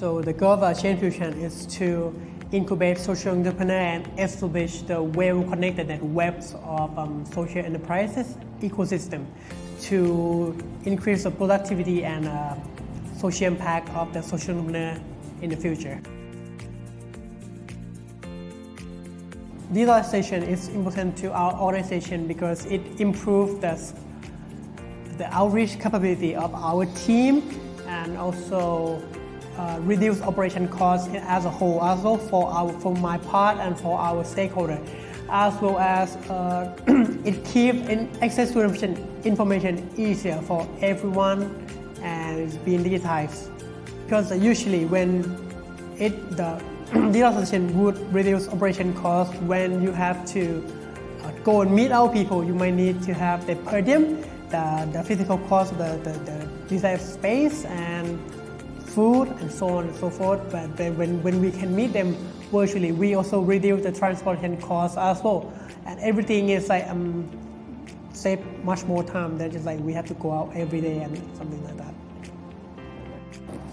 So the goal of ChangeFusion is to incubate social entrepreneurs and establish the well-connected webs of social enterprises ecosystem to increase the productivity and social impact of the social entrepreneur in the future. Digitalization is important to our organization because it improves the outreach capability of our team and also reduce operation costs as a whole, also for my part and for our stakeholder, as well as it keeps access to information easier for everyone and it's being digitized. Because usually when the digitalization would reduce operation costs when you have to go and meet our people. You might need to have the per diem, the physical cost, the desired space and food and so on and so forth. But then when we can meet them virtually, we also reduce the transportation costs as well. And everything is like save much more time than just like we have to go out every day and something like that.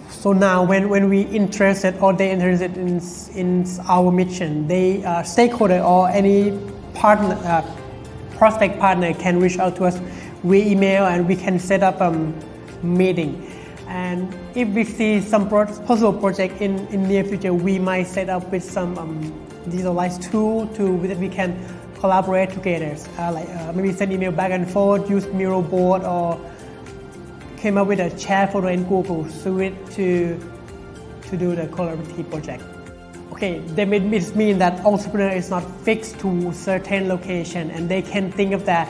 So now when we interested or they interested in our mission, they stakeholder or any partner, prospect partner can reach out to us via email and we can set up a meeting. And if we see some possible project in near future, we might set up with some digitalized tool that we can collaborate together. Maybe send email back and forth, use Miro board or came up with a chat photo in Google Suite to do the collaborative project. Okay, that means that entrepreneur is not fixed to certain location and they can think of their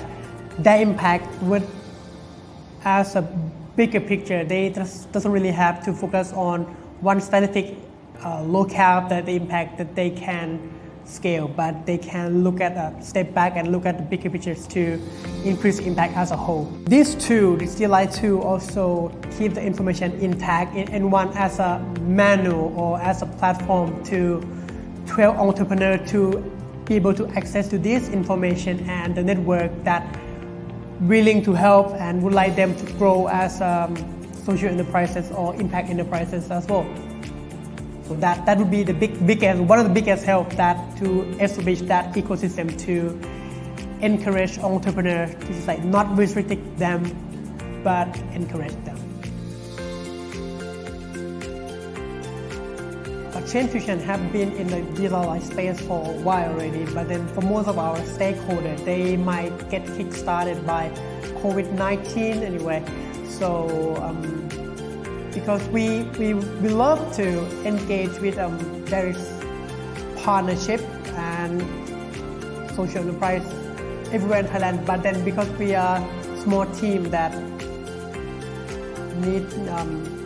impact as a bigger picture. They just doesn't really have to focus on one specific locale that the impact that they can scale, but they can look at step back and look at the bigger pictures to increase impact as a whole. This DLI tool also keep the information intact and one as a manual or as a platform to 12 entrepreneurs to be able to access to this information and the network that willing to help and would like them to grow as social enterprises or impact enterprises as well. So that would be the one of the biggest help that to establish that ecosystem to encourage entrepreneurs to just like not restrict them, but encourage them. ChangeFusion have been in the digitalized space for a while already, but then for most of our stakeholders, they might get kick-started by COVID-19 anyway. So because we love to engage with various partnership and social enterprise everywhere in Thailand, but then because we are a small team that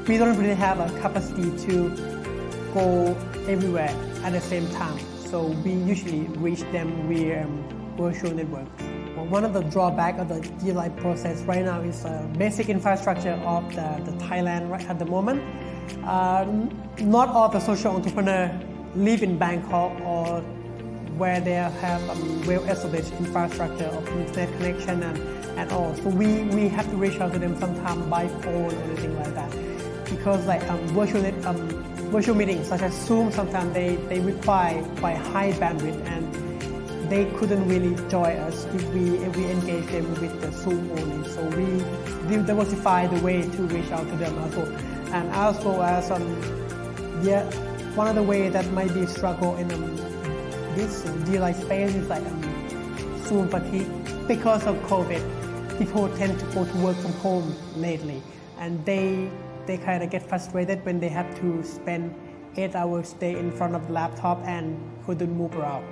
we don't really have a capacity to go everywhere at the same time. So we usually reach them via virtual networks. One of the drawbacks of the DLI process right now is basic infrastructure of the Thailand right at the moment. Not all the social entrepreneurs live in Bangkok or where they have well-established infrastructure of internet connection and all. So we have to reach out to them sometimes by phone or anything like that. Because like virtual meetings such as Zoom, sometimes they require quite high bandwidth and they couldn't really join us if we engage them with the Zoom only. So we diversify the way to reach out to them also. And also as one of the ways that might be a struggle in this DLI space is like Zoom fatigue. Because of COVID, people tend to go to work from home lately, and they kind of get frustrated when they have to spend 8 hours a day in front of the laptop and couldn't move around.